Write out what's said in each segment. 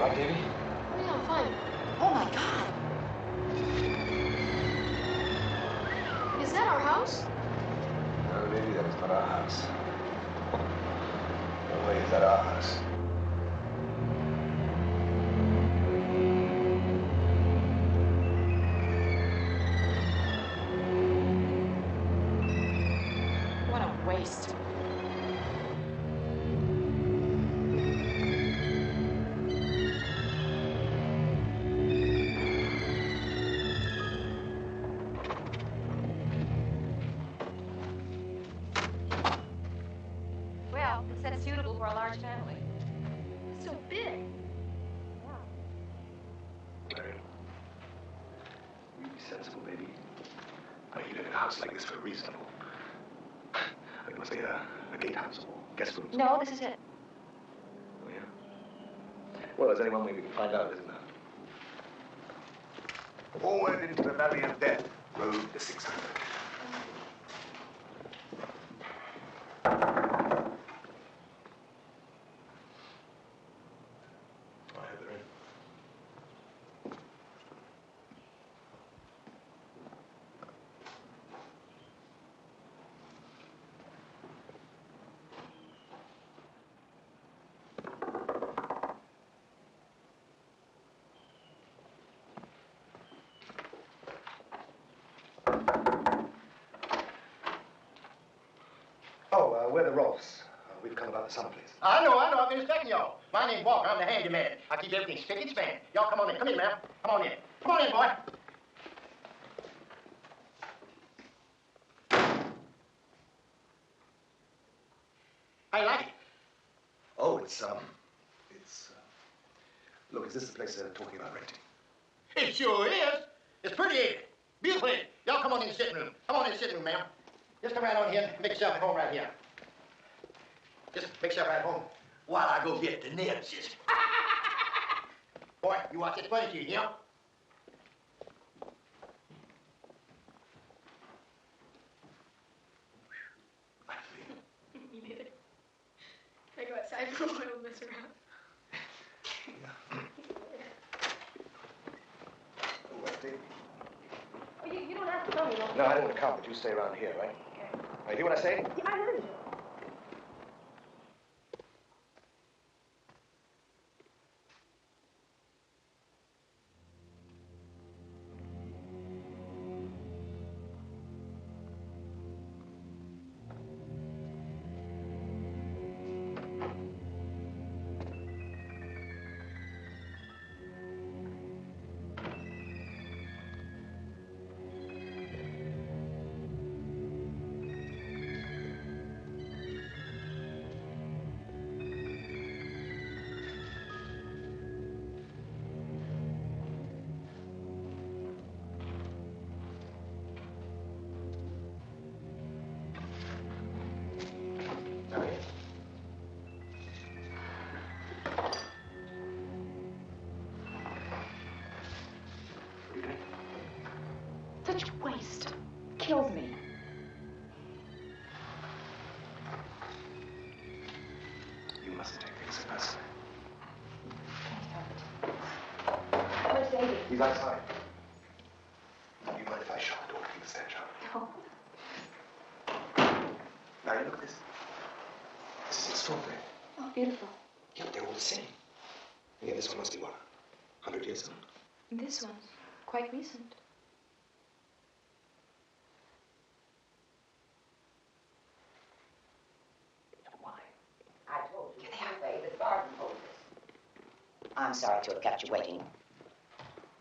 right, Davy? Yeah, I'm fine. Oh, my God. Is that our house? No, Davy, that is not our house. No way is that our house. What a waste. Well, it said suitable for a large family. It's so big. Mary, you be sensible, baby. I mean, you live in a house like this for a reason. It must be a gatehouse or guest room. No, this is it. Oh, yeah? Well, there's only one way we can find out, isn't there? Forward into the valley of death, road to 600. We're the Rolfs. We've come about the summer place. I know. I've been expecting y'all. My name's Walker. I'm the handyman. I keep everything spick and span. Y'all come on in. Come in, ma'am. Come on in. Come on in, boy. How you like it? Oh, look, is this the place they're talking about renting? It sure is. It's pretty, ain't it? Beautiful, ain't it? Y'all come on in the sitting room. Come on in the sitting room, ma'am. Just come right on here and make yourself at home right here. Just make yourself right at home while I go get the nibs. Boy, you watch it funny to you, hear? You made it. Can I go outside for a while and mess around? Oh, wait, Dave. Oh, you don't have to come, you know. No, I don't want to come, but you stay around here, right? Okay. You hear what I say? Yeah, I heard you. Such waste. Kills me. You mustn't take things so personally. Where's Davy? He's outside. Do you mind if I shut the door to keep the stench out? No. Now, look at this. This is extraordinary. Oh, beautiful. Yeah, but they're all the same. Yeah, this one must be, what, 100 years old? This one's quite recent. I'm sorry to have kept you waiting.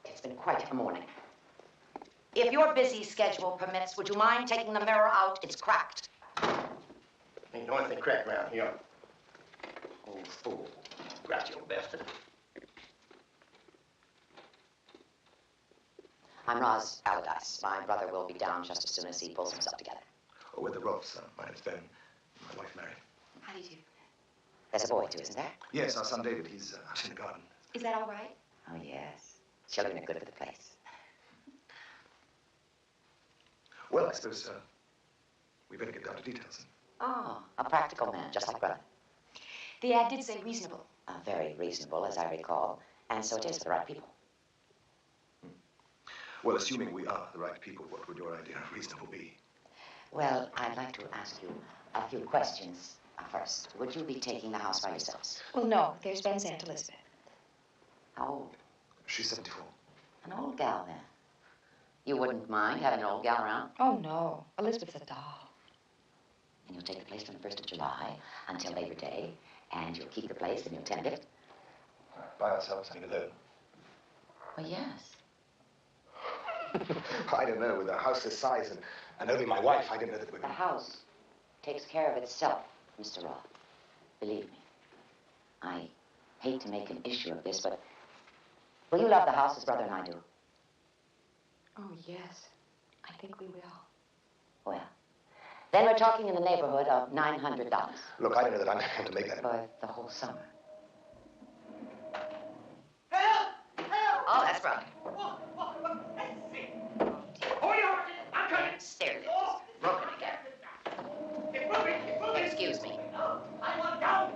It's been quite a morning. If your busy schedule permits, would you mind taking the mirror out? It's cracked. Ain't no anything cracked around here. Old fool. Grouchy old bastard. I'm Roz Allardyce. My brother will be down just as soon as he pulls himself together. Oh, we're the Rolfs. My name's Ben. My wife, Mary. How do you do? There's a boy, too, isn't there? Yes, our son David. He's out in the garden. Is that all right? Oh, yes. Children are good for the place. Well, I suppose we better get down to details. Oh, a practical man, just like brother. The ad did say reasonable. Very reasonable, as I recall. And so it is for the right people. Well, assuming we are the right people, what would your idea of reasonable be? Well, I'd like to ask you a few questions first. Would you be taking the house by yourselves? Well, no. There's Ben's Aunt Elizabeth. How old? She's 74. An old gal, then. You wouldn't mind having an old gal around? Oh, no. Elizabeth's a doll. And you'll take the place from the 1st of July until Labor Day, and you'll keep the place and you'll tend it? By ourselves, I mean alone. Well, yes. I don't know, with a house this size and only my wife, I didn't know that we The house takes care of itself, Mr. Roth. Believe me. I hate to make an issue of this, but will you love the house as Brother and I do? Oh, yes. I think we will. Well, then we're talking in the neighborhood of $900 Look, I don't know that I'm able to make that. for the whole summer. Help! Help! Oh, that's Brother. Hold your horses! I'm coming! Stair lift. Broken again. It's moving! Excuse me. No, I want down!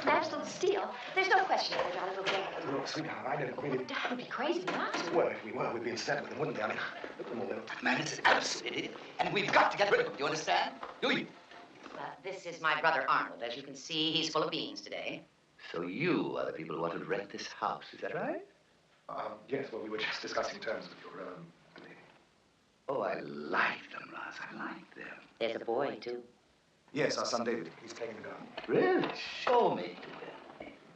Snatched little steel. There's no question of it, darling. We'll get it. Look, sweetheart, I don't really... That would be crazy not to. Well, if we were, we'd be in step with them, wouldn't we? I mean, look at them all. They're... Man, it's an absolute idiot, and we've got to get rid of him. Do you understand? Do you? This is my brother Arnold. As you can see, he's full of beans today. So you are the people who want to rent this house, is that right? Yes, well, we were just discussing terms with your, lady. Oh, I like them, Ross. I like them. There's a boy, too. Yes, our son David. He's playing in the garden. Really? Show me.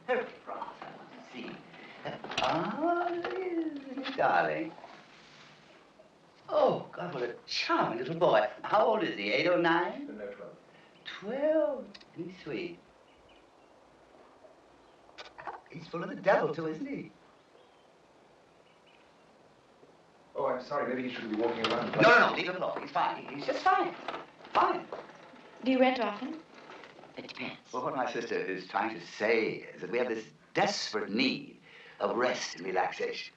Hurry, Ross. I want to see. Ah, darling. Oh, God, what a charming little boy. How old is he? 8 or 9? No, 12. 12. He's sweet. He's full of the devil, too, isn't he? Oh, I'm sorry. Maybe he shouldn't be walking around. No, leave him alone. He's fine. He's just fine. Fine. Do you rent often? It depends. Well, what my sister is trying to say is that we have this desperate need of rest and relaxation.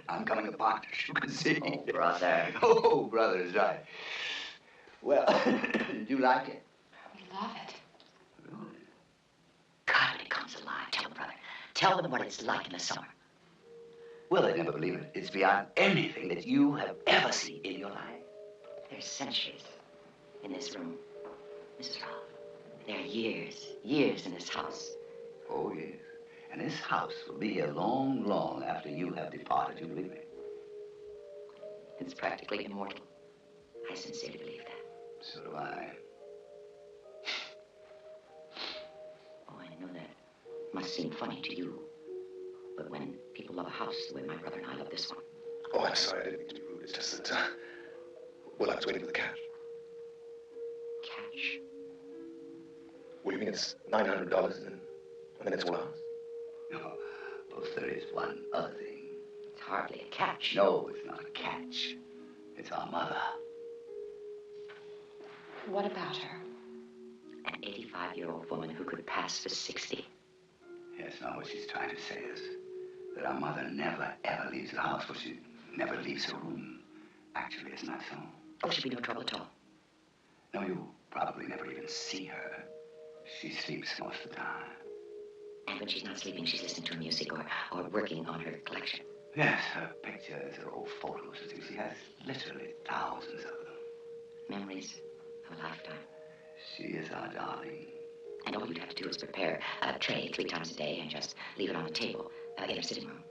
I'm coming apart, as you can see. Oh, brother. Oh, brother is right. Well, do you like it? We love it. Really? God, when it comes alive, tell them, brother. Tell them what it's like in the summer. Well, they never believe it. It's beyond anything that you have ever seen in your life. There's centuries in this room, Mrs. Roth. There are years in this house. Oh, yes. And this house will be here long, long after you have departed, you believe me? It's practically immortal. I sincerely believe that. So do I. Oh, I know that must seem funny to you. But when people love a house the way my brother and I love this one. Oh, I'm sorry. I didn't mean to be rude. It's just that, well, I was waiting for the cash. Cash. What do you mean it's $900 and then it's all ours? No, but there is one other thing. It's hardly a catch. No, it's not a catch. It's our mother. What about her? An 85-year-old woman who could pass for 60. Yes, no, what she's trying to say is that our mother never, ever leaves the house. Well, she never leaves her room. Actually, isn't that so? Oh, she'd be no trouble at all. No, you probably never even see her. She sleeps most of the time. And when she's not sleeping, she's listening to music or working on her collection. Yes, her pictures, her old photos, and things. She has literally thousands of them. Memories of a lifetime. She is our darling. And all you'd have to do is prepare a tray 3 times a day and just leave it on the table in her sitting room.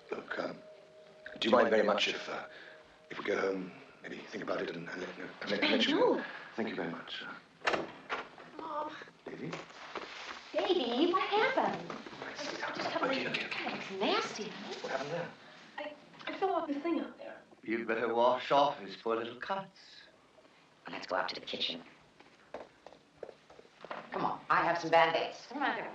Look, do you mind very much if we go home, maybe think about it and let you know? No. Thank you very much. Mom. Davy? Baby, what happened? Just Okay. Okay. It's nasty. What happened there? I fell off the thing out there. You'd better wash off his poor little cuts. Well, let's go out to the kitchen. Come on, I have some Band-Aids. Come on, girl.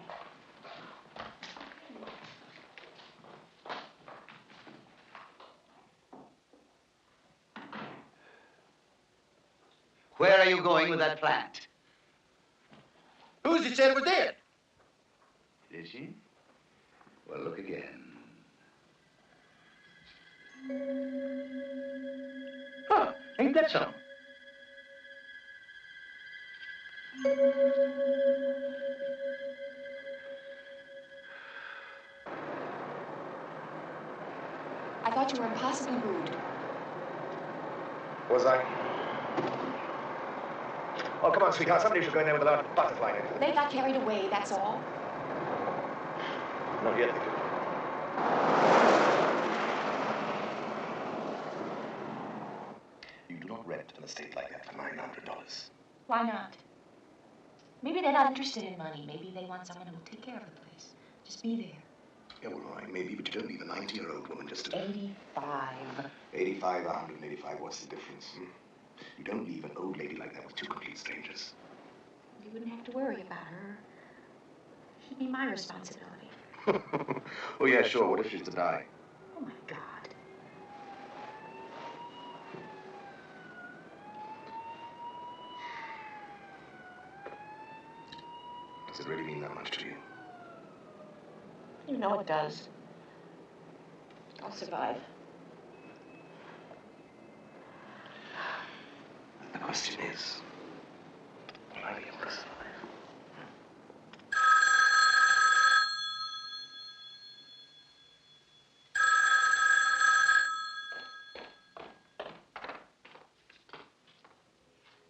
Where are you going with that plant? Who's it said was dead? Did she? Well, look again. Huh, ain't that something? thought you were impossibly rude. Was I? Oh, come on, sweetheart. Somebody should go in there with a lot of butterfly in it. They got carried away, that's all. Not yet, they do. You do not rent an estate like that for $900. Why not? Maybe they're not interested in money. Maybe they want someone who will take care of the place. Just be there. Yeah, well, all right, maybe, but you don't need a 90-year-old woman just to... 85. 85, 185, what's the difference? Hmm? You don't leave an old lady like that with two complete strangers. You wouldn't have to worry about her. She'd be my responsibility. Oh, yeah, sure. What if she's to die? Oh, my God. Does it really mean that much to you? You know it does. I'll survive. The question is, will I be able to survive?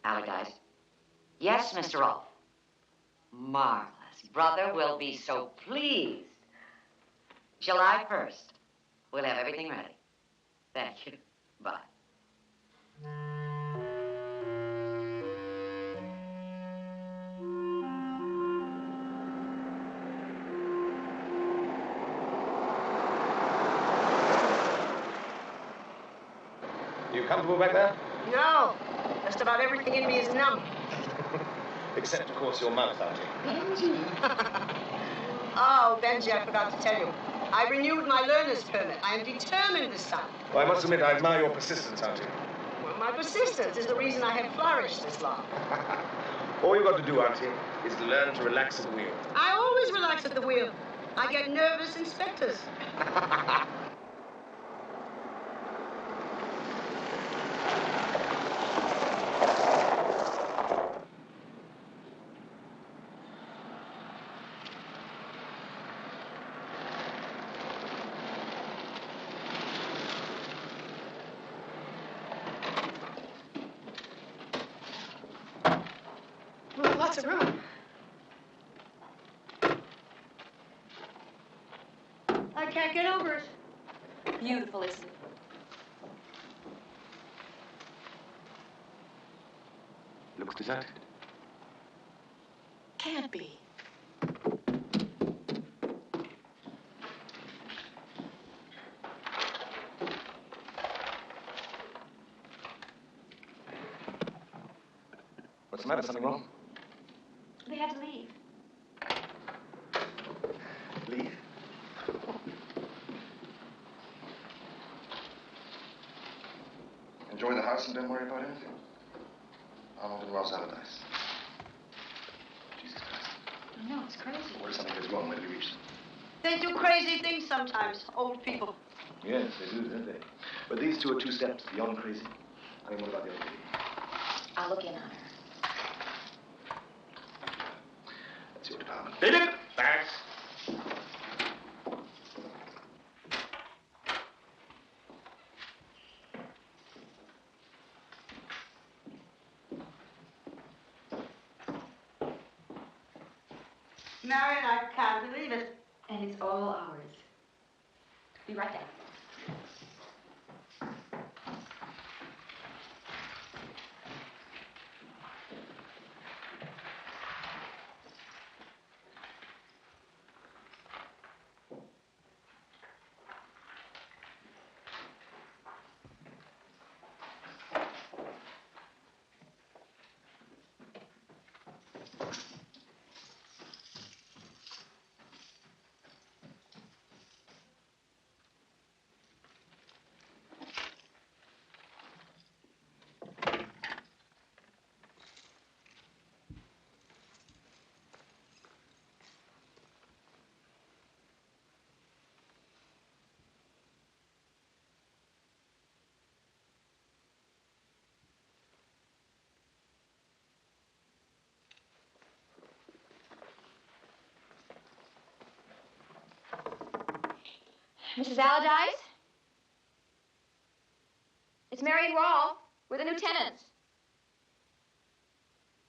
Allardyce? Yes, Mr. Rolfe. Marvelous. Brother will be so pleased. July 1st. We'll have everything ready. Thank you. Bye. You comfortable back there? No. Just about everything in me is numb. Except, of course, your mouth, Auntie. Benji. Oh, Benji, I forgot to tell you. I renewed my learner's permit. I am determined this time. Well, I must admit, I admire your persistence, Auntie. Well, my persistence is the reason I have flourished this long. All you've got to do, Auntie, is to learn to relax at the wheel. I always relax at the wheel. I get nervous inspectors. Lots of room. I can't get over it. Beautiful, isn't it? Looks deserted. Can't be. What's the matter? Something wrong? They had to leave. Leave. Enjoy the house and don't worry about anything. Arnold and Ross Allardyce. Jesus Christ. I know, it's crazy. What if something goes wrong? Where do we reach them? They do crazy things sometimes, old people. Yes, they do, don't they? But these two are two steps beyond crazy. I mean, what about the other lady? I'll look in on her. That's your department. David! Thanks. Marion, I can't believe it. And it's all ours. Be right back. Mrs. Allardyce? It's Mary and Rolf. We're the new tenants.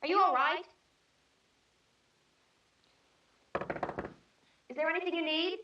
Are you all right? Is there anything you need?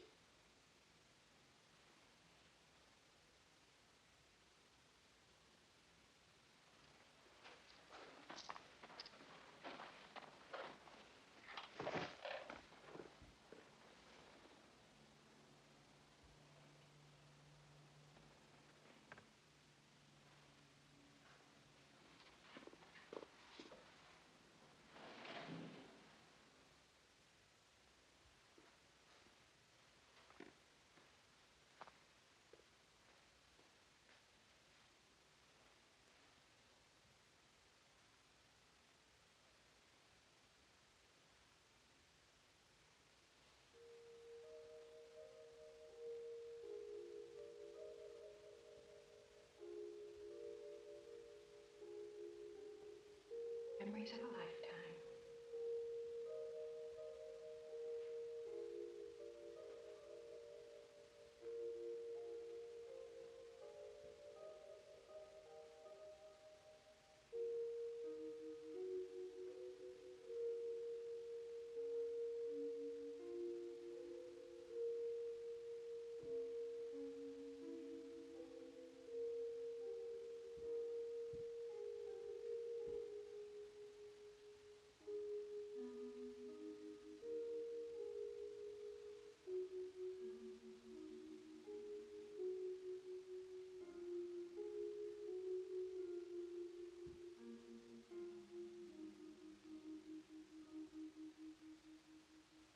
Memories of a lifetime.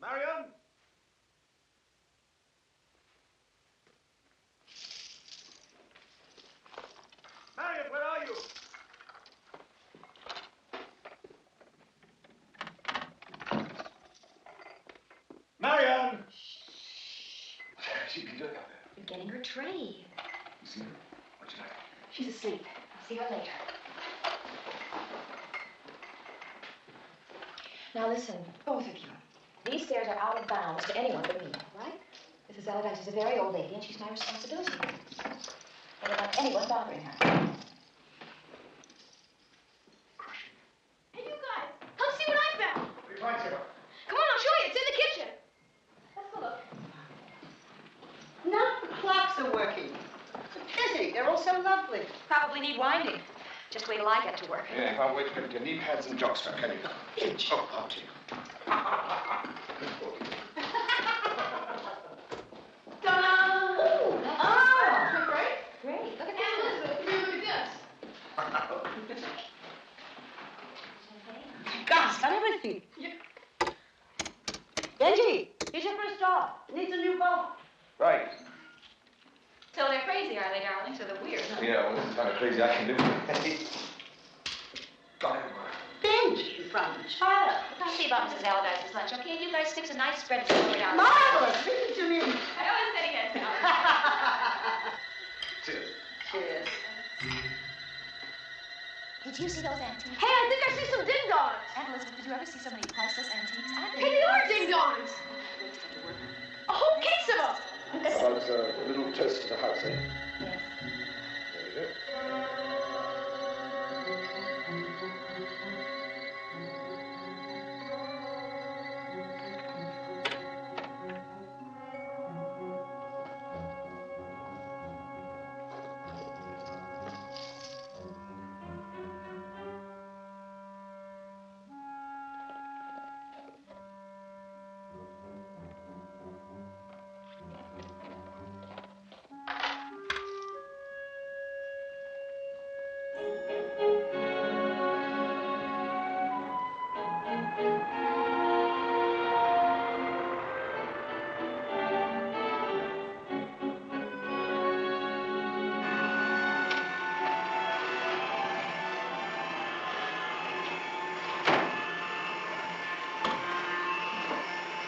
Marion? Marion, where are you? Marion! What's she been doing up there? You're getting her tray. You see her? What's she like? She's asleep. I'll see her later. Now listen, both of you. These stairs are out of bounds to anyone but me, right? Mrs. Allardyce is a very old lady, and she's my responsibility. I don't want anyone bothering her. Hey, you guys, come see what I found. What are you trying to say? Come on, I'll show you. It's in the kitchen. Let's go look. Now the clocks are working. Busy. They're all so lovely. Probably need winding. Just wait till I get to work. Yeah, you can't wait to get your knee pads and jockstrap, can you? Inch. Oh, Auntie. Ta-da! Oh! Right? Great. Look at And that. Elizabeth, look at this. Gosh, got everything. Yeah. Benji, here's your first job. Needs a new boat. Right. So they're crazy, are they, darling? So they're weird, huh? Yeah, well, this is kind of crazy. I can do it. Got it. Benji, from China. Look, I'll see about Mrs. Allardyce's lunch, okay? You guys fix a nice spread for me down. Marvelous. Listen to me. I always said he had talent. Cheers. Cheers. Did you see those antiques? Hey, I think I see some ding-dongs. Aunt Elizabeth, did you ever see so many priceless antiques? Hey, they are ding-dongs. A whole case of them. About a little toast to the house, eh? Yes. There you go.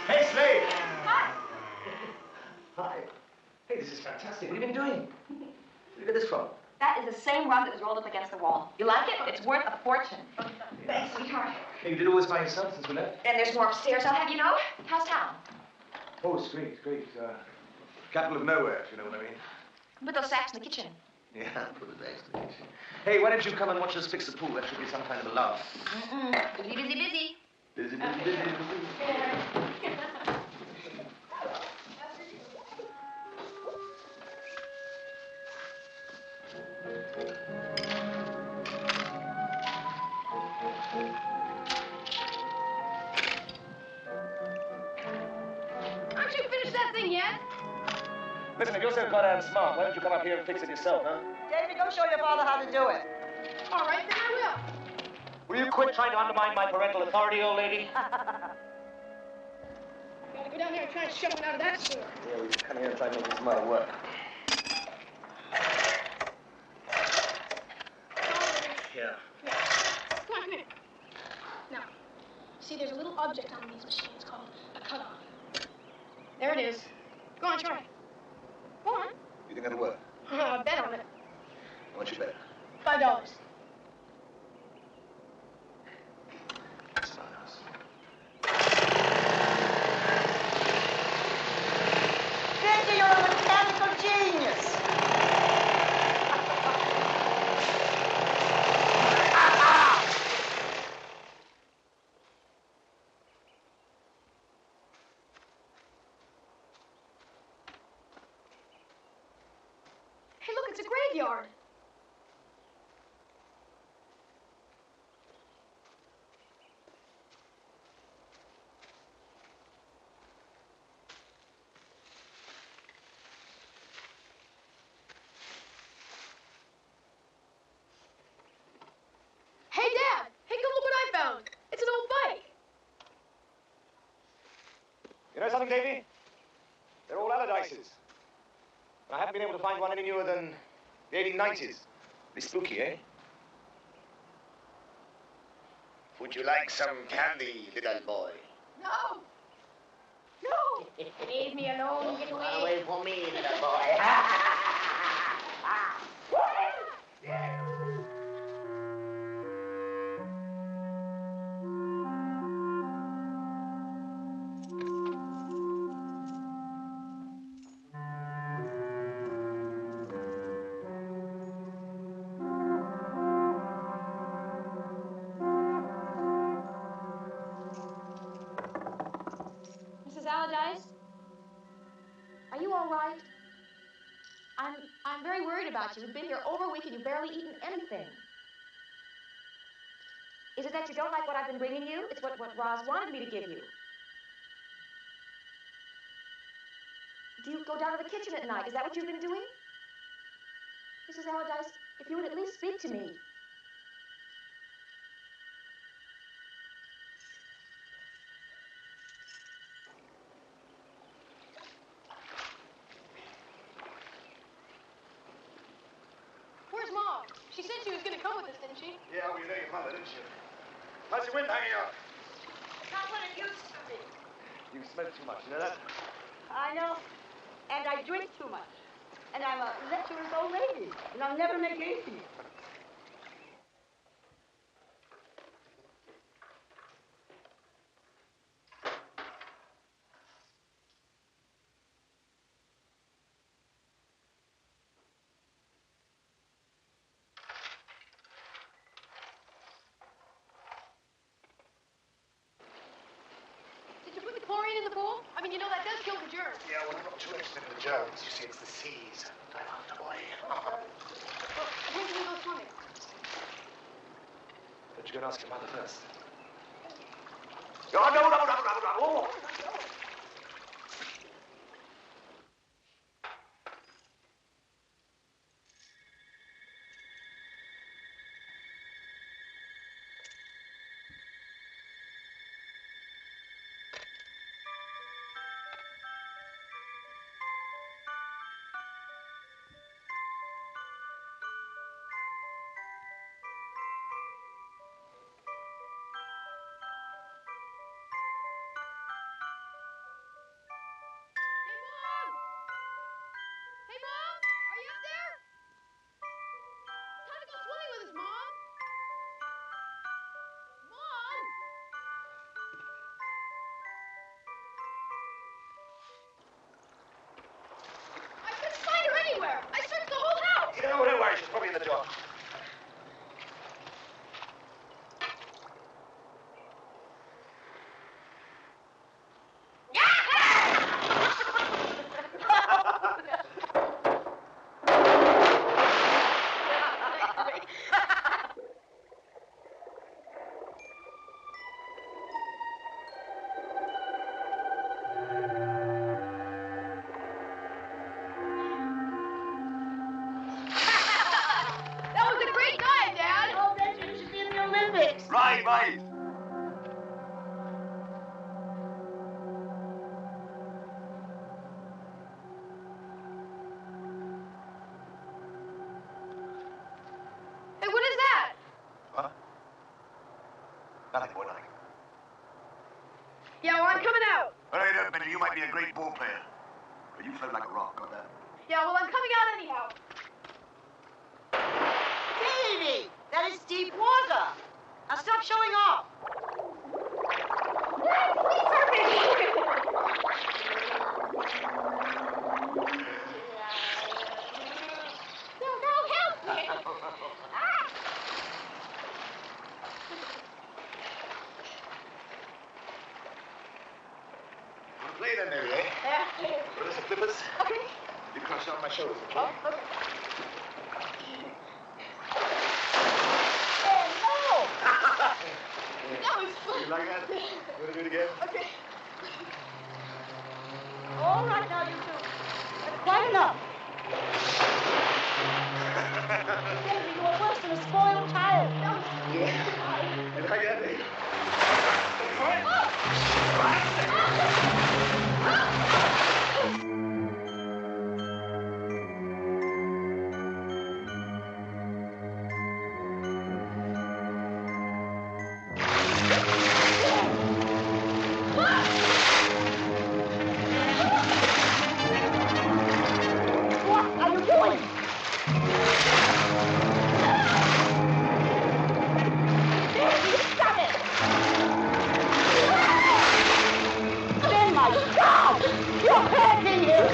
Hey, Slade! Hi. Hi. Hey, this is fantastic. What have you been doing? Where did you get this from? That is the same rug that was rolled up against the wall. You like it? It's worth a fortune. Thanks, sweetheart. Hey, you did all this by yourself since we left? And there's more upstairs, I'll have you know. How's town? Oh, it's great, great. Capital of nowhere, if you know what I mean. Put those sacks in the kitchen. Yeah, put it backstage. Hey, why don't you come and watch us fix the pool? That should be some kind of a laugh. Busy, busy, busy. Busy, busy, busy, busy. Aren't you finished that thing yet? Listen, if you're so goddamn smart, why don't you come up here and fix it yourself, huh? David, go show your father how to do it. All right, then I Will you quit trying to undermine my parental authority, old lady? will. Gotta go down there and try and shove it out of that sewer. Yeah, we should come here and try to make this mother work. Yeah. Come on, come here. Now, see, there's a little object on these machines called a cutoff. There it is. Go on, try it. Go on. You think that'll work? Bet on it. How much you bet? $5. That's not us. Benji, you're a mechanical genius. Hey, look, it's a graveyard. Hey, Dad! Hey, come look what I found! It's an old bike! You know something, Davy? They're all Allardyces. I haven't been able to find one any newer than the 1890s. Pretty spooky, eh? Would you like some candy, little boy? No! No! Leave me alone, get away! Away from me, little boy. Mrs. Allardyce? Are you all right? I'm very worried about you. We've been here over a week and you've barely eaten anything. Is it that you don't like what I've been bringing you? It's what Roz wanted me to give you. Do you go down to the kitchen at night? Is that what you've been doing? Mrs. Allardyce, if you would at least speak to me. Where's Mom? She said she was gonna come with us, didn't she? Yeah, well, you know your mother, didn't you? How's your wind hanging out? Not what it used to be. You smoke too much, you know that? I know. And I drink too much. And I'm a lecherous old lady. And I'll never make easy. Did you put the chlorine in the pool? I mean, you know, that does kill the germs. Yeah, well, I'm not too interested in the germs. You see, it's the seas. I'm after boy. Look, when can we go swimming? Don't you go and ask your mother first? Oh, no. Oh. eyes. Hey, what is that? Huh? Nothing, boy, nothing. Yeah, well, I'm coming out. Hurry it up, Benny. You might be a great ball player. But you float like a rock, got that? Yeah, well, I'm coming out anyhow. Davy, that is deep water. Now stop showing off. No, help me. Ah. Wanna play then, maybe, eh? Yeah. Put us some flippers. Okay. You crush on my shoulders, okay? Oh, okay. Oh, no! That was fun. You like that? You wanna do it again? Okay. All right, now you two. That's quite enough. Davy, you are worse than a spoiled child. Yeah. You like that, eh? What are you doing? Davy, stop it! Oh my God! You're hurting him!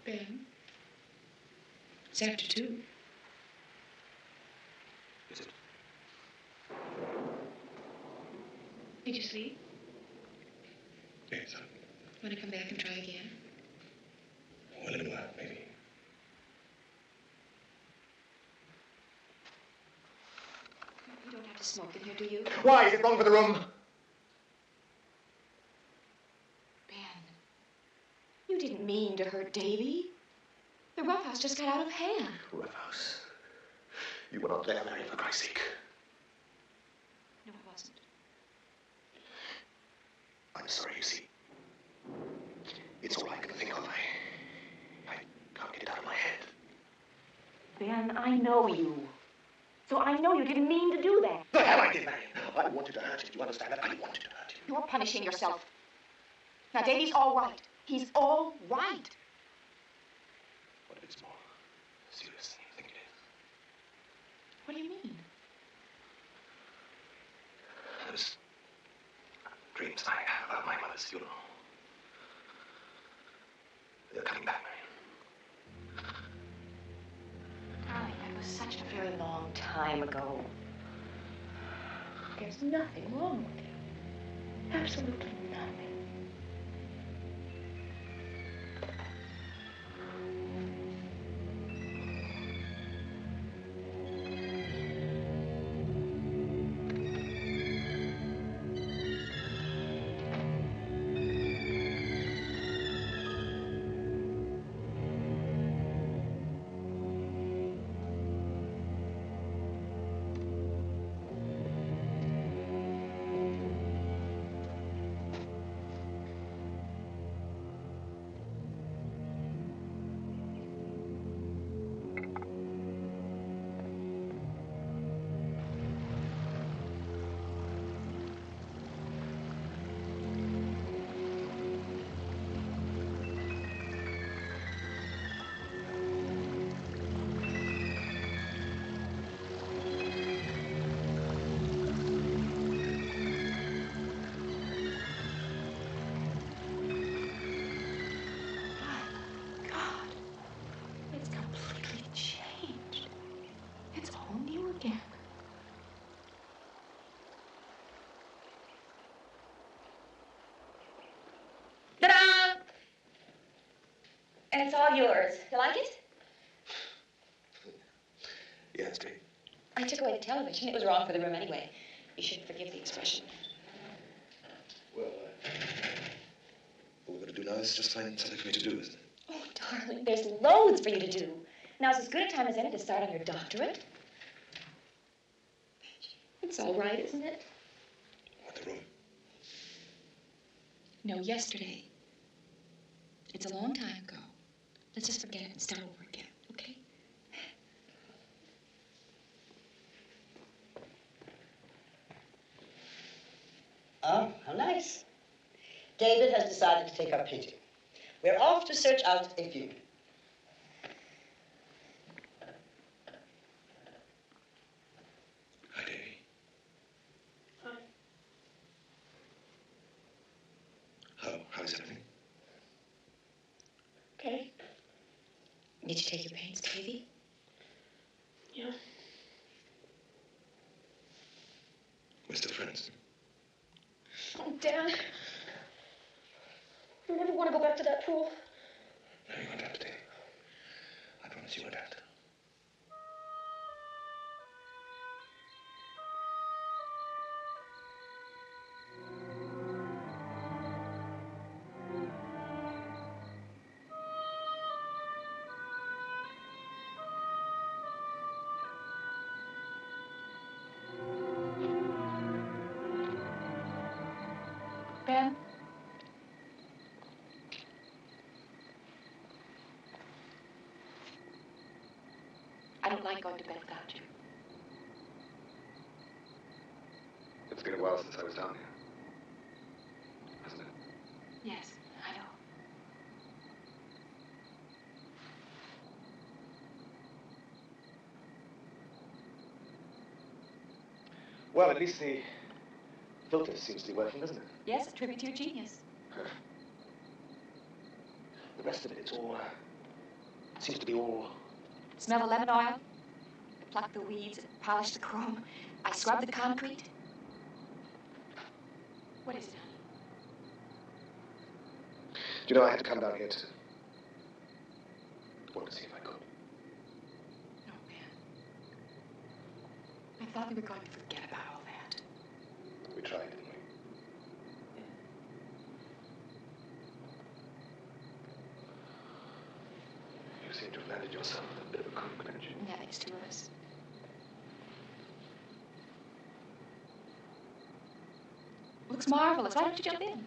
Ben, it's after 2. Is it? Did you sleep? Yes. Want to come back and try again? A little while, maybe. You don't have to smoke in here, do you? Why? Is it wrong for the room? Ben, you didn't mean to hurt Davy. The roughhouse just got out of hand. Roughhouse. You were not there, Mary, for Christ's sake. wasn't. I'm sorry, you see. It's all I can think of. I can't get it out of my head. Ben, I know you. So I know you didn't mean to do that. The hell I did, Marion. I wanted to hurt him. Do you understand that? I wanted to hurt him. You're punishing yourself. Now, Davy's all right. He's all right. What if it's more serious than you think it is? What do you mean? Those dreams I have about my mother's funeral. They're coming back, Marion. Darling, that was such a very long time ago. There's nothing wrong with you. Absolutely nothing. Ta-da! And it's all yours. You like it? Yeah, it's great. I took away the television. It was wrong for the room anyway. You should forgive the expression. Well, all we've got to do now is just find something for me to do, isn't it? Oh, darling, there's loads for you to do. Now's as good a time as any to start on your doctorate. It's all right, isn't it? What, the room? No, yesterday. It's a long time ago. Let's just forget it and start over again, okay? Oh, how nice. David has decided to take up painting. We're off to search out a view. Hi, Davy. Hi. How is everything? Okay. Did you take your paints, Davy? Yeah. We're still friends. Oh, Dad. You never want to go back to that pool. No, you won't have to, Davy. I promise you won't have to. Ben? I don't like going to bed without you. It's been a while since I was down here. Hasn't it? Yes, I know. Well, at least the filter seems to be working, doesn't it? Yes, a tribute to your genius. The rest of it, it's all, seems to be all... Smell the lemon oil? I pluck the weeds and polish the chrome. I scrub the concrete. What is it, honey? Do you know, I had to come down here to... want to see if I could. No, Ben. I thought we were going to forget about all that. We tried, didn't we? You seem to have landed yourself a bit of a crook, don't you? And that makes two of us. Looks marvelous. Why don't you jump in?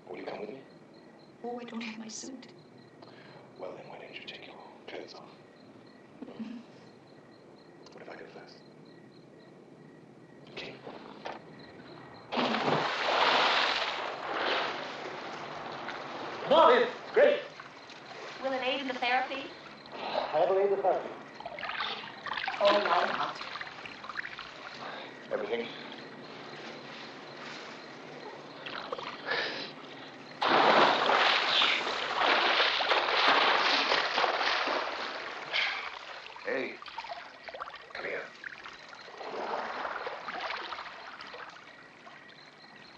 Will you come with me? Oh, I don't have my suit. Well, then why don't you take your clothes off? What if I go first? Okay. Marvin, great. Will it aid in the therapy? I believe the therapy. Oh, why not? Everything? Hey, Come here.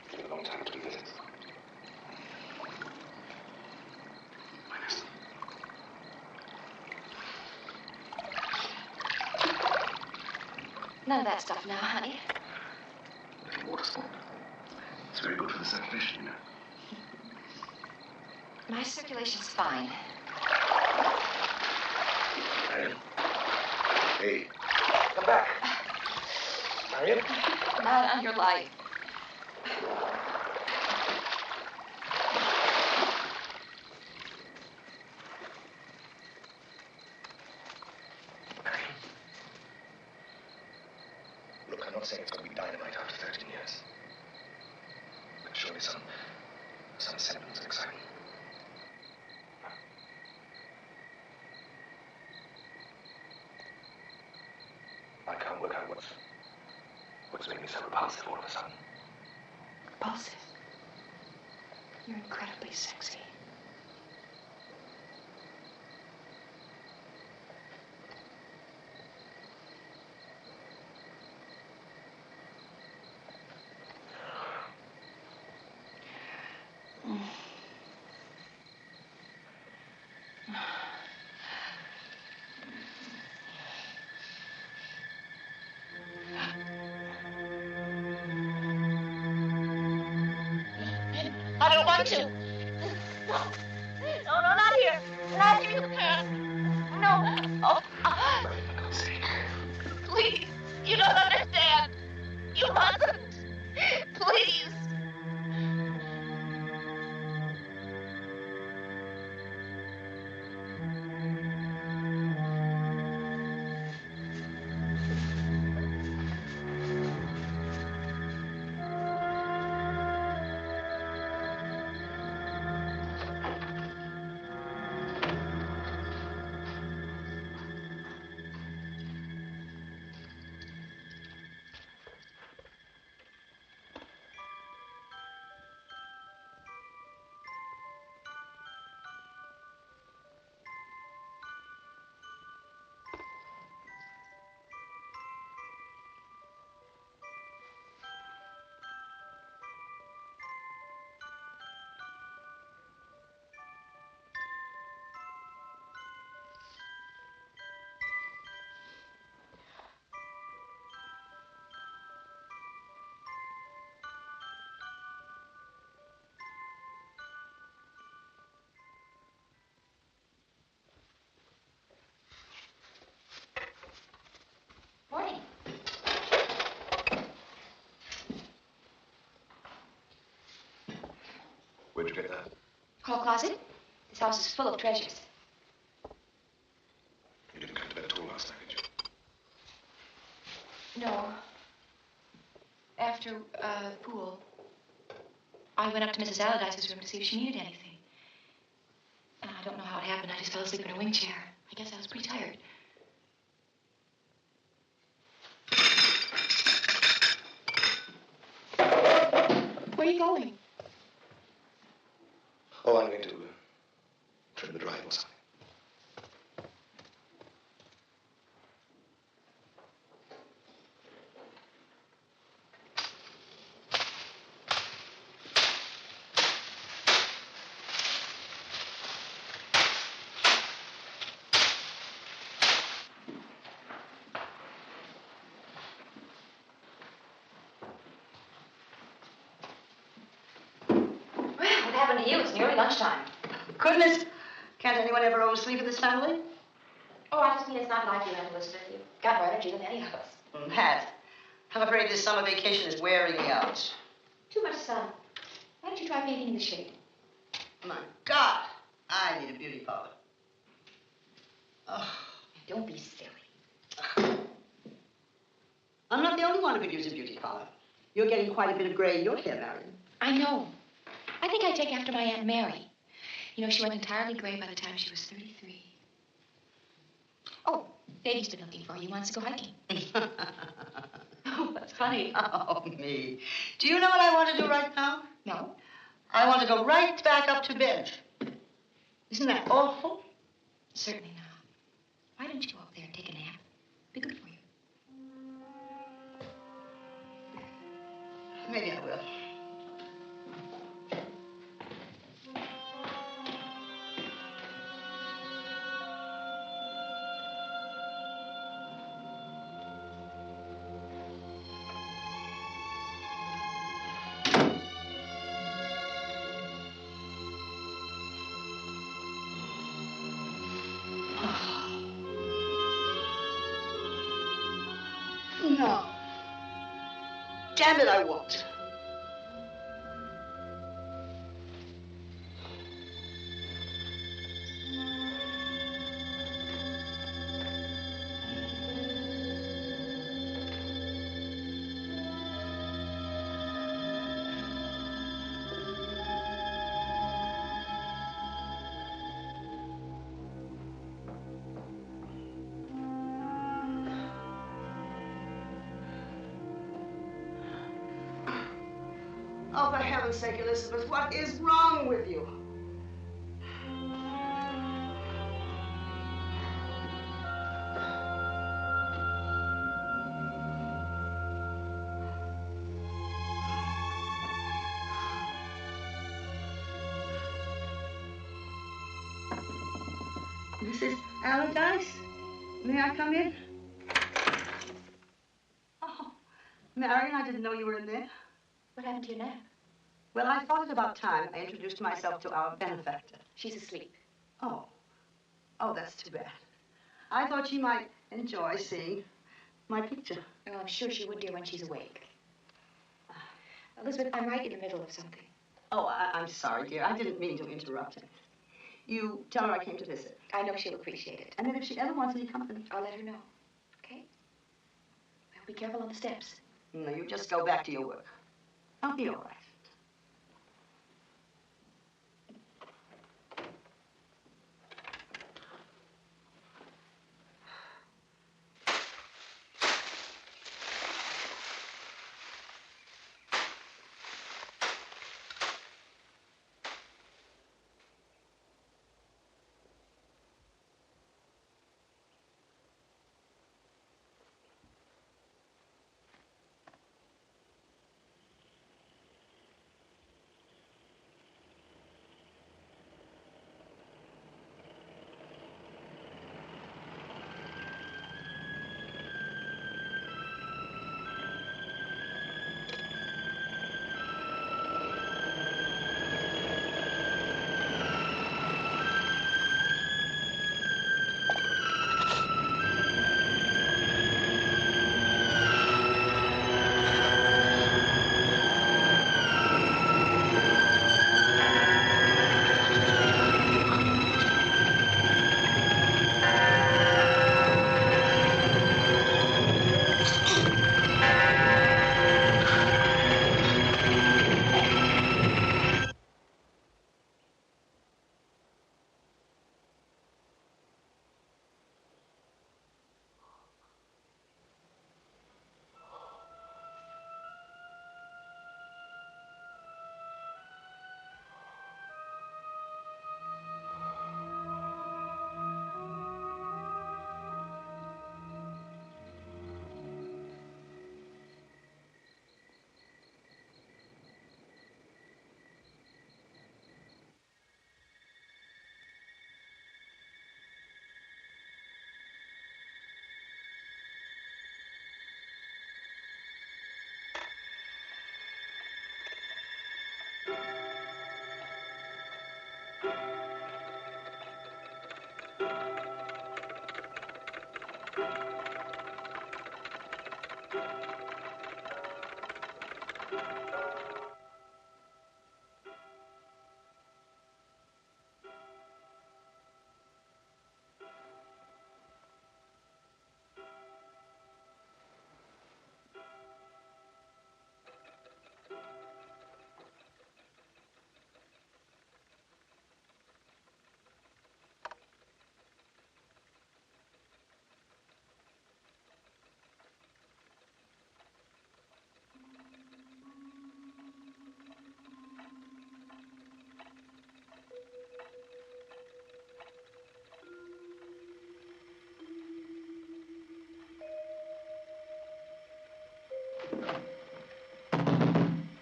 It's been a long time between visits. Minus. None of that stuff now, honey. Little water sport. It's very good for the circulation, you know. My circulation's fine. Marion? Hey. Come back. Marion? Not on your life. Marion? Look, I'm not saying it's going to be dynamite after 13 years. But surely some semblance of excitement. I can't work out what's making me so repulsive all of a sudden. Repulsive. You're incredibly sexy. I don't want to. No. No, not here. Not here, you can't. No. Oh. For God's sake. Please. You don't understand. You mustn't. Please. Morning. Where'd you get that? Hall closet. This house is full of treasures. You didn't come to bed at all last night, did you? No. After pool, I went up to Mrs. Allardyce's room to see if she needed anything. And I don't know how it happened. I just fell asleep in a wing chair. I guess I was pretty tired. Where are you going? Oh, I'm going to trim the drive or something. What happened to you? It's nearly lunchtime. Goodness, can't anyone ever oversleep in this family? Oh, I just mean it's not like you, Aunt Elizabeth. You've got more energy than any of us. Has. I'm afraid this summer vacation is wearing me out. Too much sun. Why don't you try painting in the shade? My God, I need a beauty parlor. Oh. Don't be silly. I'm not the only one who could use a beauty parlor. You're getting quite a bit of gray in your hair, Marion. I know. I think I take after my Aunt Mary. You know, she went entirely gray by the time she was 33. Oh, Baby's been looking for you. He wants to go hiking. Oh, that's funny. Oh, me. Do you know what I want to do right now? No. I want to go right back up to bed. Isn't that awful? Certainly not. Why don't you go up there and take a nap? Be good for you. Maybe I will. No. Damn it, I won't. Oh, for heaven's sake, Elizabeth, what is wrong with you? Mrs. Allardyce, may I come in? Oh, Marion, I didn't know you were in there. What happened to your nap? Well, I thought it about time I introduced myself to our benefactor. She's asleep. Oh. Oh, that's too bad. I thought she might enjoy seeing my picture. Oh, I'm sure she would, dear, when she's awake. Elizabeth, I'm right in the middle of something. Oh, I'm sorry, dear. I didn't mean to interrupt her. You tell her I came to visit. I know she'll appreciate it. And then if she ever wants any company... I'll let her know. Okay? Well, be careful on the steps. No, you just go back to your work. I'll be all right.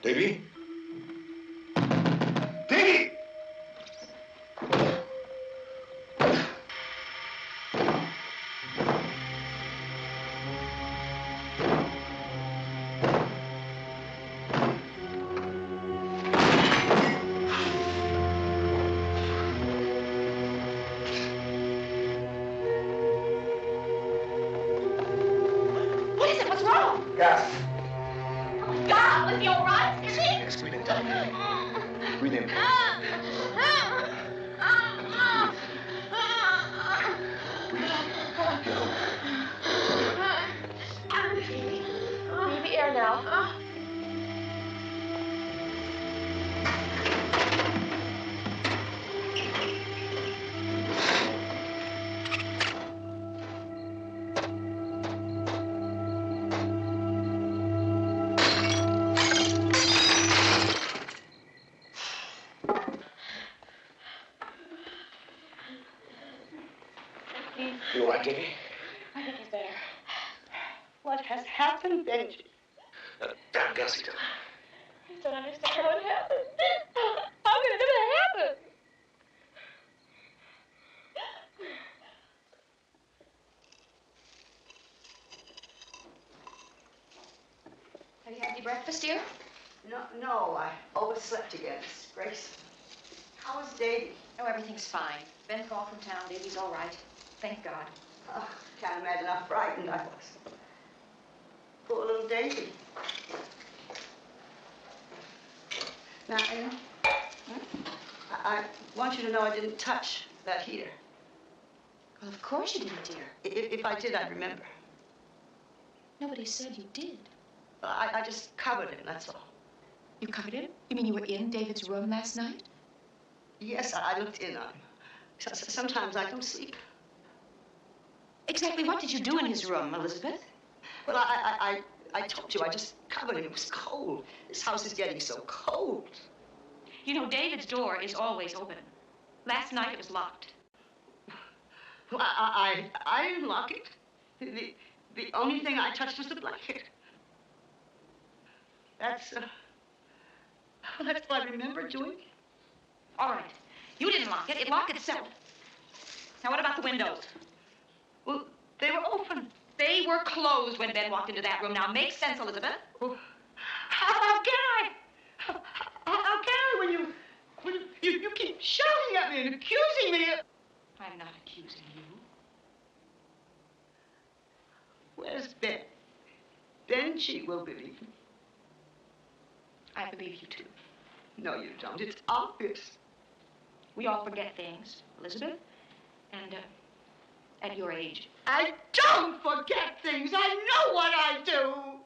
Davy? Davy! What is it? What's wrong? Gas. Oh, God, was he all right? Is he? Yes, breathe in, Davy. Breathe in. Need the air now. You all right, Davy? I think he's better. What has happened, Benji? Damn gas heater. I don't understand how it happened. How could it ever happen? Have you had any breakfast, dear? No, I overslept again. It's Grace. How is Davy? Oh, everything's fine. Ben called from town. Davy's all right. Thank God. Oh, can't imagine how frightened I was. Poor little Davy. Now, I want you to know I didn't touch that heater. Well, of course you didn't, dear. If I did, I'd remember. Nobody said you did. Well, I just covered him, that's all. You covered him? You mean you were in David's room last night? Yes, I looked in on him. Sometimes I don't sleep. Exactly what did you do in his room, Elizabeth? Well, I told you, I just covered him. It was cold. This house is getting so cold. You know, David's door is always open. Last night it was locked. Well, I didn't lock it. The only thing I touched was the blanket. That's what I remember doing. All right. You didn't lock it. It locked itself. Now, what about the windows? Well, they were open. They were closed when Ben walked into that room. Now, make sense, Elizabeth. Well, how can I? How can I when you keep shouting at me and accusing me of... I'm not accusing you. Where's Ben? Benji will believe me. I believe you, too. No, you don't. It's obvious. We all forget things, Elizabeth. And, at your age. I don't forget things. I know what I do.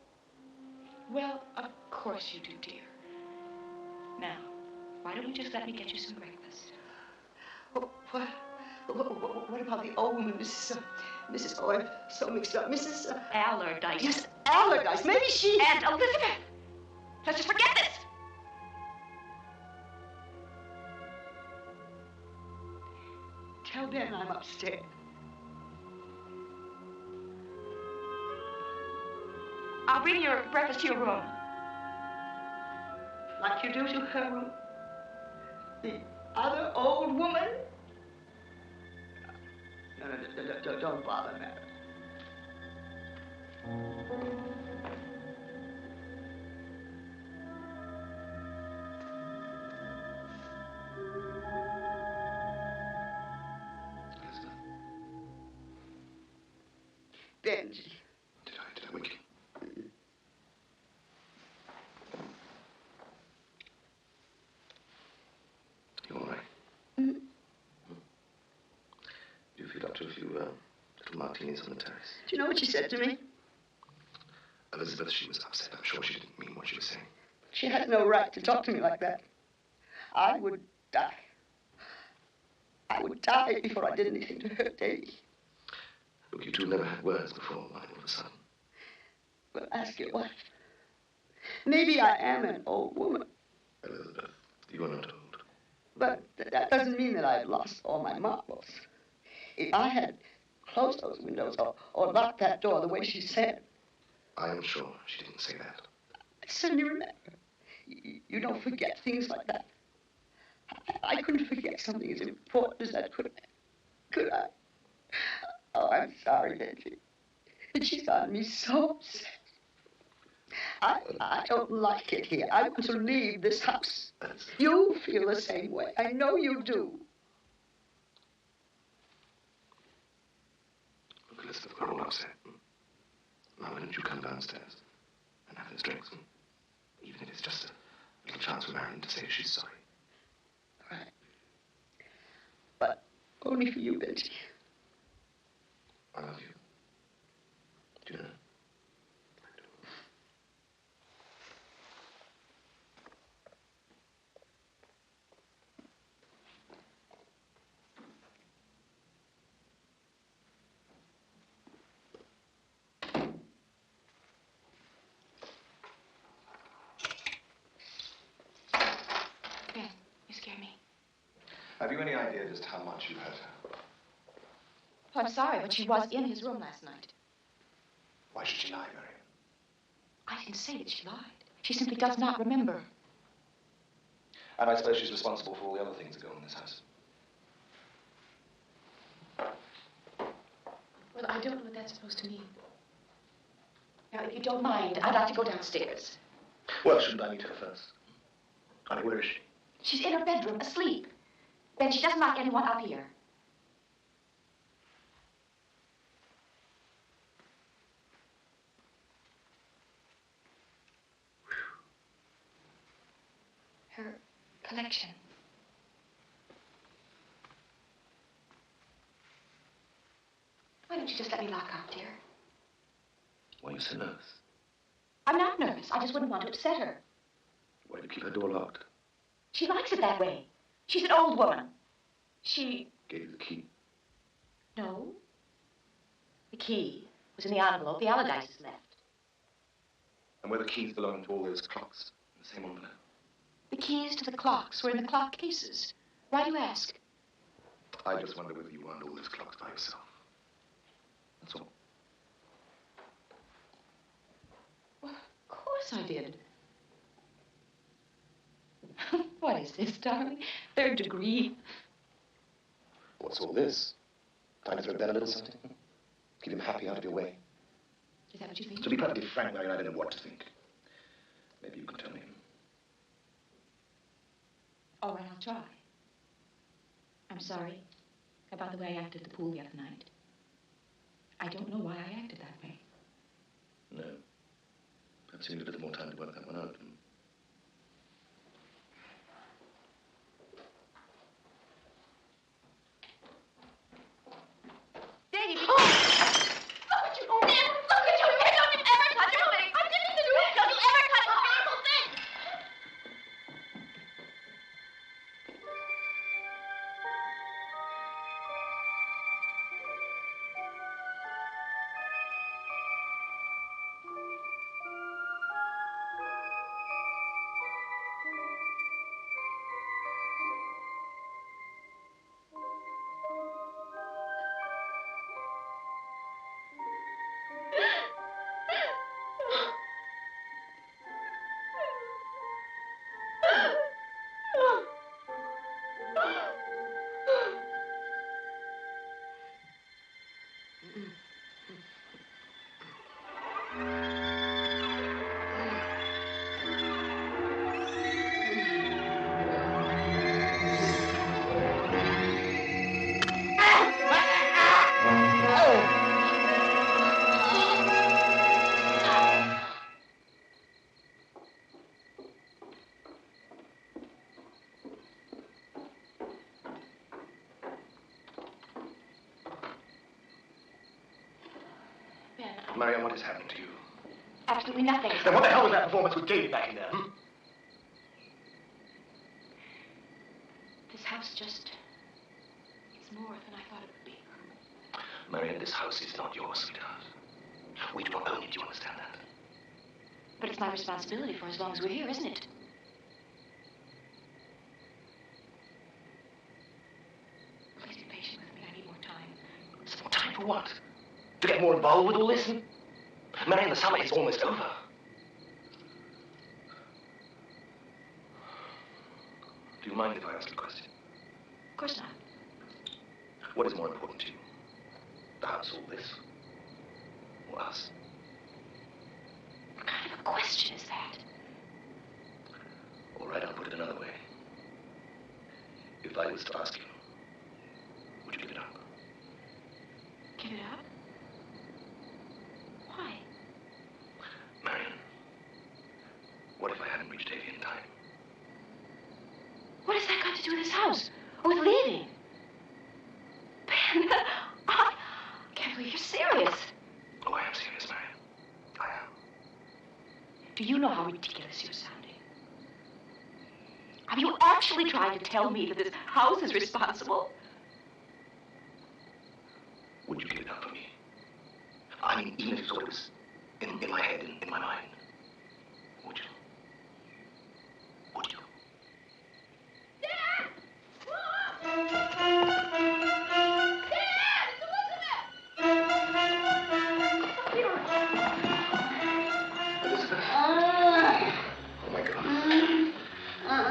Well, of course you do, dear. Now, why don't you just let me get you some breakfast? What about the old woman, Mrs. Oh, I'm so mixed up. Mrs. Allardyce. Yes, Allardyce. Maybe she... And Elizabeth! Let's just forget this! Tell Ben I'm upstairs. I'll bring your breakfast to your room. Like you do to her room? The other old woman? No, don't bother, Mary. Elizabeth, Benji. did I wake you? out to a few little martinis on the terrace. Do you know what she said to me? Elizabeth, she was upset. I'm sure she didn't mean what she was saying. She had no right to talk to me like that. I would die. I would die before I did anything to hurt Davy. Look, you two never had words before, why all of a sudden? Well, ask your wife. Maybe I am an old woman. Elizabeth, you are not old. But that doesn't mean that I've lost all my marbles. If I had closed those windows or locked that door the way she said. I am sure she didn't say that. I certainly remember. You don't forget things like that. I couldn't forget something as important as that, could I? Oh, I'm sorry, Benji. But she's gotten me so upset. I don't like it here. I want to leave this house. You feel the same way. I know you do. Look, Elizabeth, we're all upset. Now, why don't you come downstairs and have those drinks? Even if it's just a little chance for Marion to say she's sorry. All right. But only for you, Benji. I love you. Do you know? Ben, you scare me. Have you any idea just how much you hurt her? Oh, I'm sorry, but she was in his room last night. Why should she lie, Marion? I didn't say that she lied. She simply does not remember. And I suppose she's responsible for all the other things that go on in this house. Well, I don't know what that's supposed to mean. Now, if you don't mind, I'd like to go downstairs. Well, shouldn't I meet her first? I mean, where is she? She's in her bedroom, asleep. Ben, she doesn't like anyone up here. Her collection. Why don't you just let me lock up, dear? Why are you so nervous? I'm not nervous. I just wouldn't want to upset her. Why do you keep her door locked? She likes it that way. She's an old woman. She... Gave you the key. No. The key was in the envelope the Allardyces left. And were the keys belonging to all those clocks in the same envelope? The keys to the clocks were in the clock cases. Why do you ask? I just wonder whether you wound all those clocks by yourself. That's all. Well, of course I did. What is this, darling? Third degree? What's all this? Trying to throw Ben a little something? Keep him happy out of your way. Is that what you think? To be perfectly frank, Marion, I don't know what to think. Maybe you can tell me. All right, I'll try. I'm sorry about the way I acted at the pool the other night. I don't know why I acted that way. No. Perhaps you need a little more time to work that one out. Davy! Oh! Look at you! Oh, man! Look at you! Don't you ever touch her thing! I didn't do it! Don't you ever touch her beautiful thing! Marianne, what is happening to you? Absolutely nothing. Then what the hell was that performance with David back in there, hmm? This house just... it's more than I thought it would be. Marianne, this house is not yours, sweetheart. We do not own it, you understand that? But it's my responsibility for as long as we're here, isn't it? Please be patient with me. I need more time. More time for what? To get more involved with all this? Marianne, the summer is almost over. Do you mind if I ask a question? Of course not. What is more important to you? The house, all this? Or us? What kind of a question is that? All right, I'll put it another way. If I was to ask you, would you give it up? Give it up? Why? Marion, what if I hadn't reached Davy in time? What has that got to do with this house? Or with leaving? Ben, I can't believe you're serious. Oh, I am serious, Marion. I am. Do you know how ridiculous you're sounding? Have you actually tried to tell me that this house is responsible? Would you give it up for me? I mean, even if you thought it was in my head, in my mind. Would you? Would you? Dad! Mom! Dad! It's Elizabeth! Elizabeth? Oh, my God.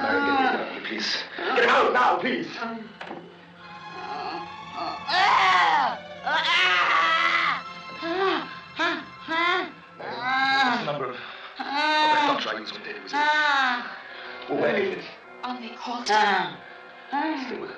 Marion, get me out, please. Get him out now, please. What's the number of that doctor I used when David was here? Well, where is it? On the altar. Stay with her.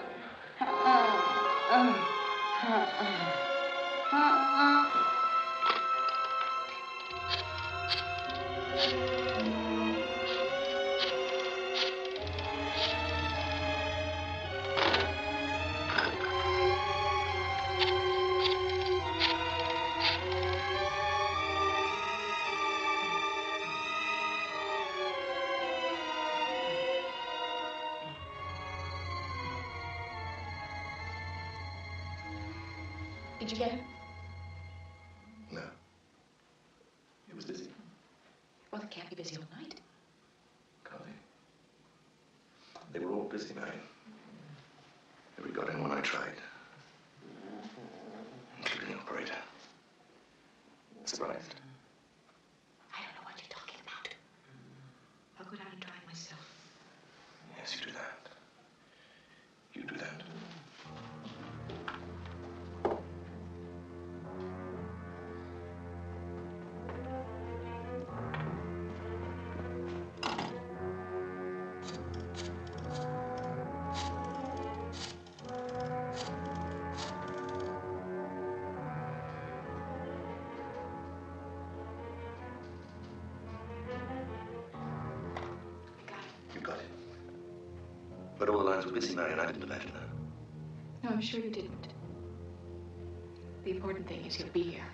Did you get him? No. He was busy. Well, they can't be busy all night. Can't they? They were all busy, Marion. Every goddamn one I tried. Including the operator. Surprised? I don't know what you're talking about. I'll go down and try it myself. Yes, you do that. You do that. You got it. But all the lines were busy, Marion. I didn't imagine that. No, I'm sure you didn't. The important thing is he'll be here.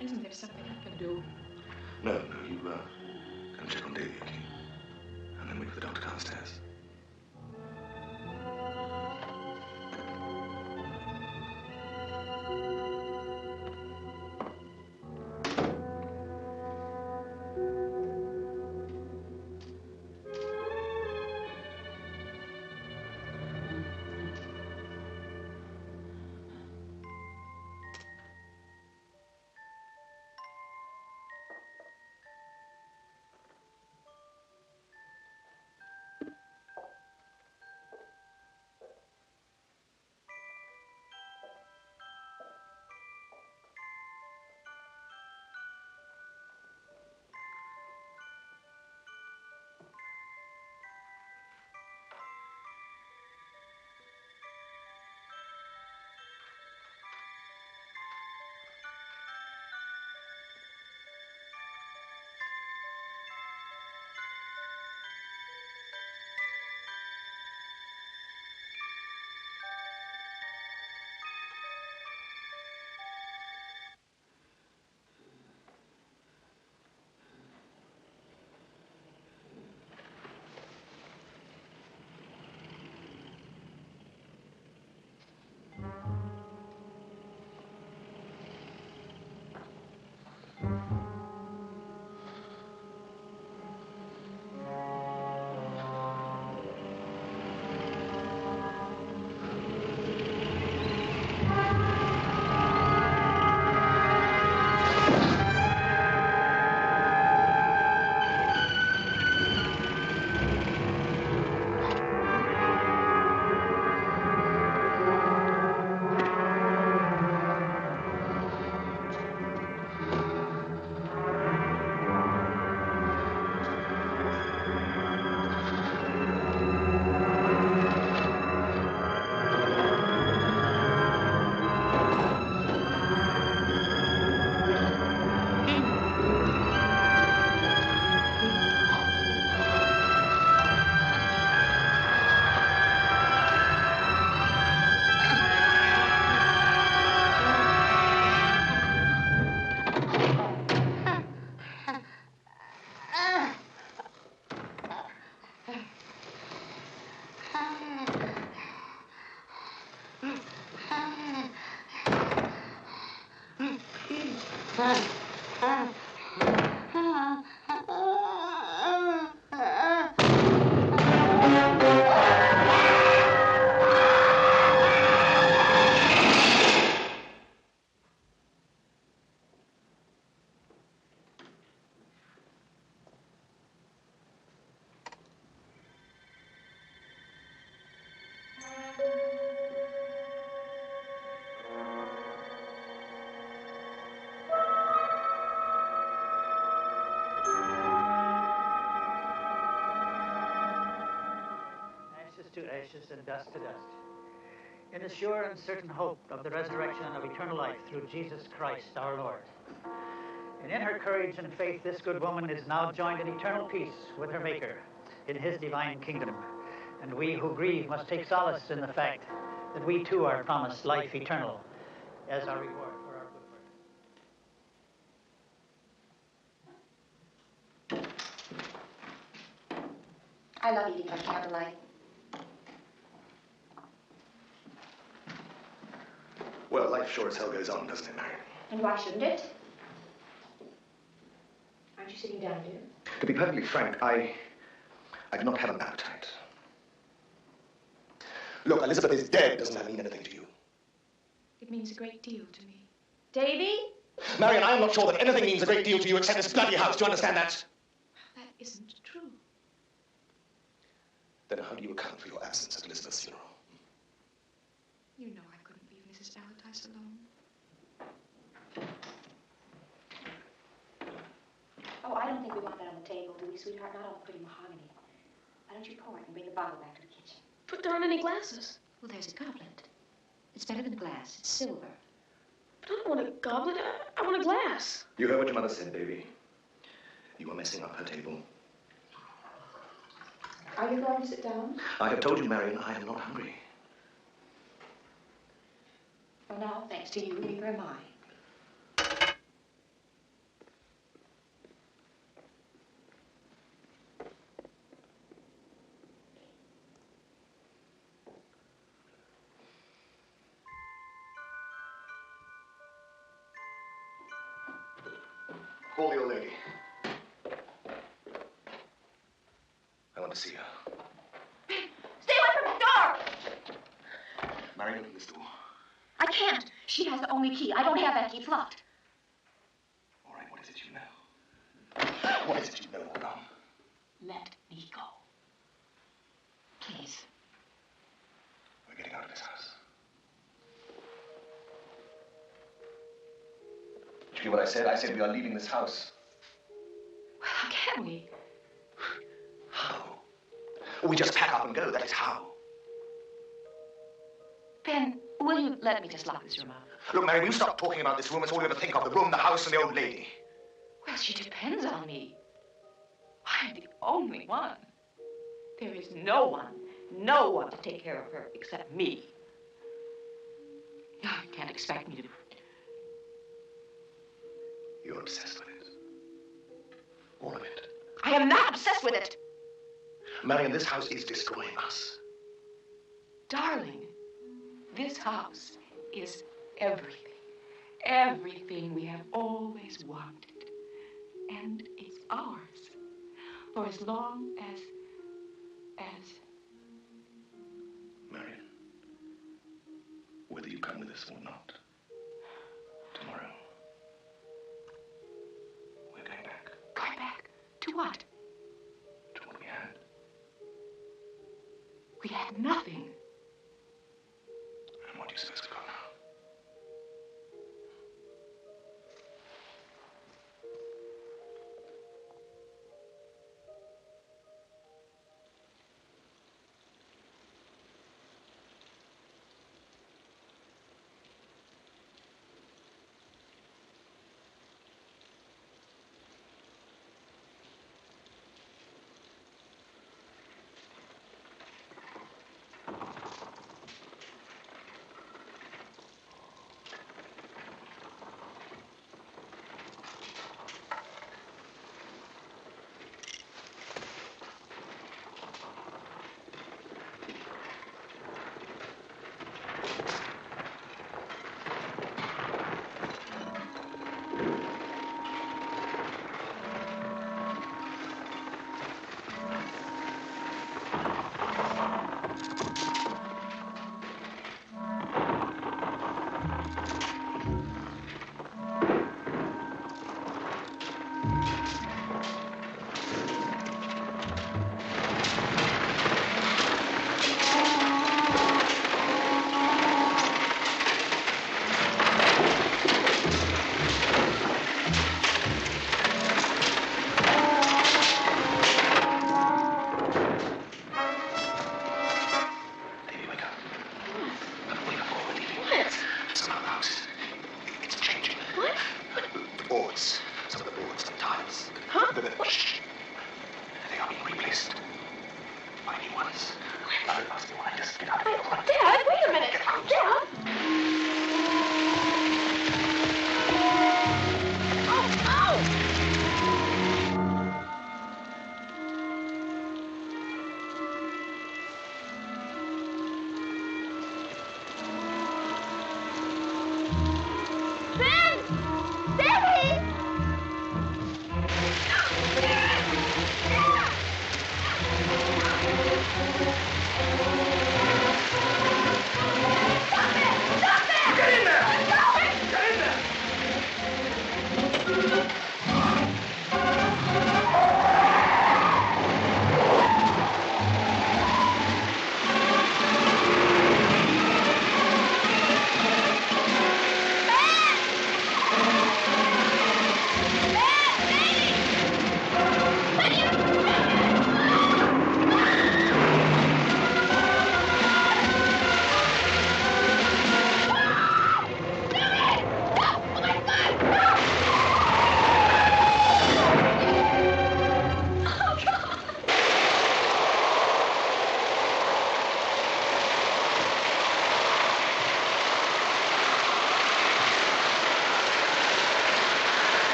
Isn't there something I can do? No, you, go and check on Davy, okay? And then wait for the doctor downstairs. To ashes and dust to dust. In the sure and certain hope of the resurrection of eternal life through Jesus Christ our Lord. And in her courage and faith, this good woman is now joined in eternal peace with her Maker in his divine kingdom. And we who grieve must take solace in the fact that we too are promised life eternal as our reward for our good work. I love eating by candlelight. Well, life sure as hell goes on, doesn't it, Marion? And why shouldn't it? Aren't you sitting down, dear? To be perfectly frank, I do not have an appetite. Look, Elizabeth is dead. Doesn't that mean anything to you? It means a great deal to me. Davy? Marion, I am not sure that anything means a great deal to you except this bloody house. Do you understand that? That isn't true. Then how do you account for your absence at Elizabeth's funeral? You know I couldn't leave Mrs. Allardyce alone. Oh, I don't think we want that on the table, do we, sweetheart? Not all the pretty mahogany. Why don't you pour it and bring the bottle back to the kitchen? But there aren't any glasses. Well, there's a goblet. It's better than glass. It's silver. But I don't want a goblet. I want a glass. You heard what your mother said, baby. You are messing up her table. Are you going to sit down? I have told you, Marion, I am not hungry. Well, now, thanks to you, neither am I. Call the old lady. I want to see her. Stay away from that door! Marion, open this door. I can't. She has the only key. I don't have that key. It's locked. All right, what is it you know? What is it you know, Ron? Let me go. Please. We're getting out of this house. Did you hear what I said? I said we are leaving this house. Well, how can we? How? We just pack up and go. That is how. Ben, will you let me just lock this room up? Look, Mary, you stop talking about this room. It's all you ever think of. The room, the house, and the old lady. Well, she depends on me. I'm the only one. There is no one to take care of her except me. No, you can't expect me to. You're obsessed with it. All of it. I am not obsessed with it. Marion, this house is destroying us. Darling, this house is everything. Everything we have always wanted. And it's ours. For as long as... Marion, whether you come with us or not, tomorrow, we're going back. Going back? To what? To what we had. We had nothing. And what do you suppose we've got now?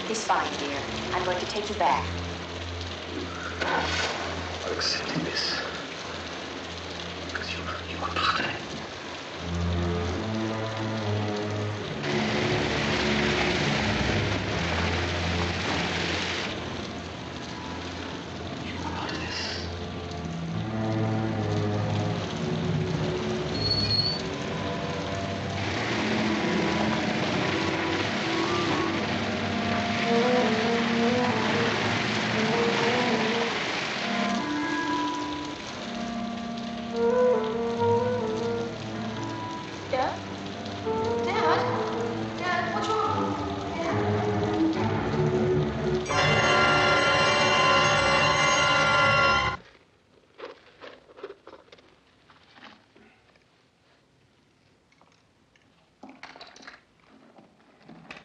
He's fine, dear. I'm going to take you back. I'm accepting this. Because you are part of it. You are part of this.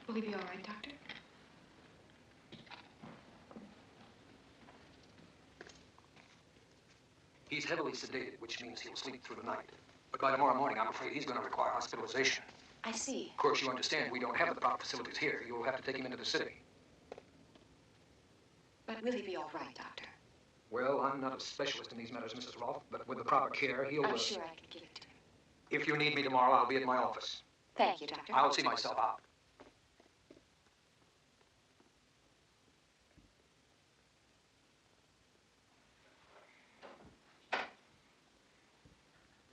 Will he be all right, Doctor? He's heavily sedated, which means he'll sleep through the night. But by tomorrow morning, I'm afraid he's going to require hospitalization. I see. Of course, you understand we don't have the proper facilities here. You'll have to take him into the city. But will he be all right, Doctor? Well, I'm not a specialist in these matters, Mrs. Rolfe, but with the proper care, he'll... I'm sure I can give it to him. If you need me tomorrow, I'll be at my office. Thank you, Doctor. I'll see myself out.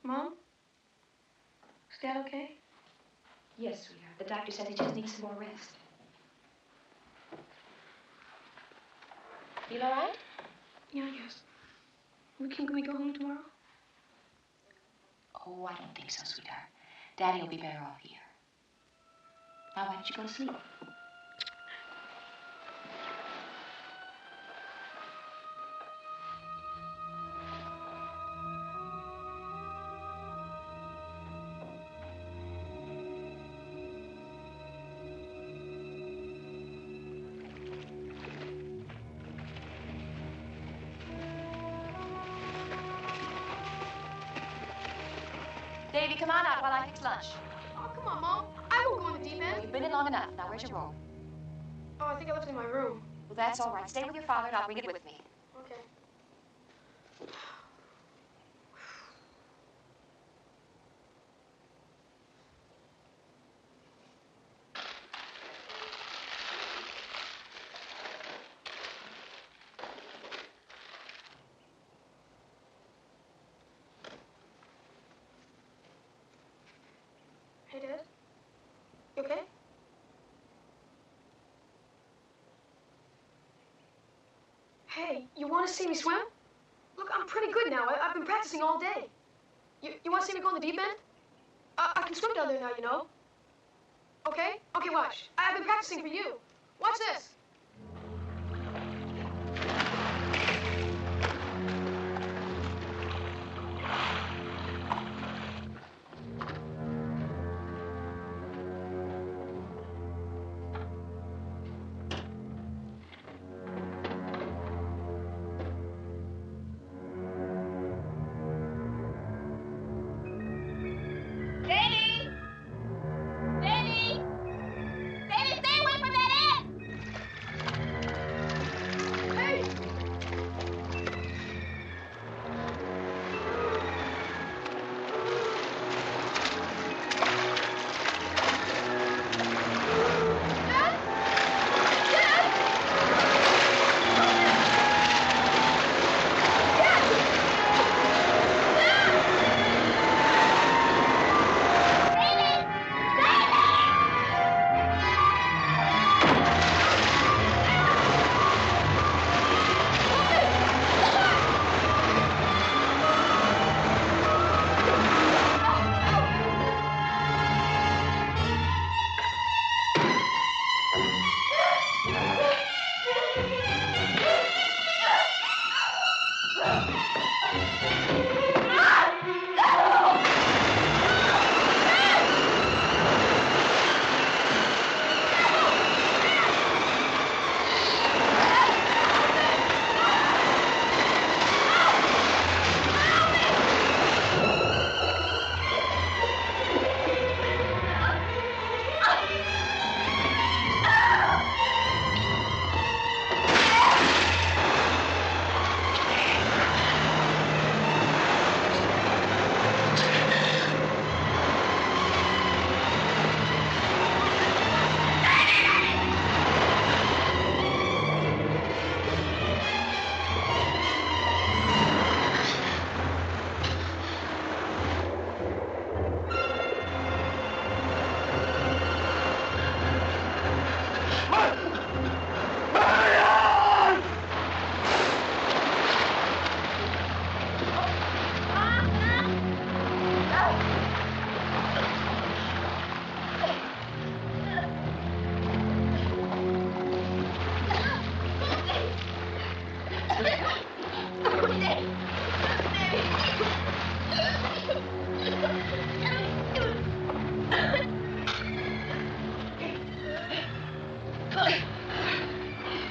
Mom? Is Dad okay? Yes, sweetheart. The doctor says he just needs some more rest. Feel all right? Yeah, I guess. Can we go home tomorrow? Oh, I don't think so, sweetheart. Daddy will be better off here. Now, why don't you go to sleep? Davy, come on out while I fix lunch. Oh, come on, Mom. I won't go in the deep end. Well, you've been in long enough. Now, where's your room? Oh, I think I left it in my room. Well, that's all right. Stay with your father, and I'll bring it with me. Okay. Hey, Dad? You okay? Hey, you want to see me swim? Look, I'm pretty good now. I've been practicing all day. You want to see me go in the deep end? I can swim down there now, you know. Okay? Okay, watch. I've been practicing for you. Watch this.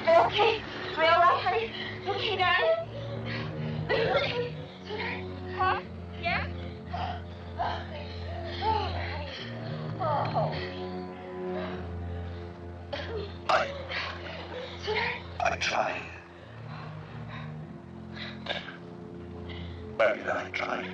Okay. Are you all right, honey? Okay, darling? Huh? Yeah? Oh, honey. Oh. I tried. Where did I try?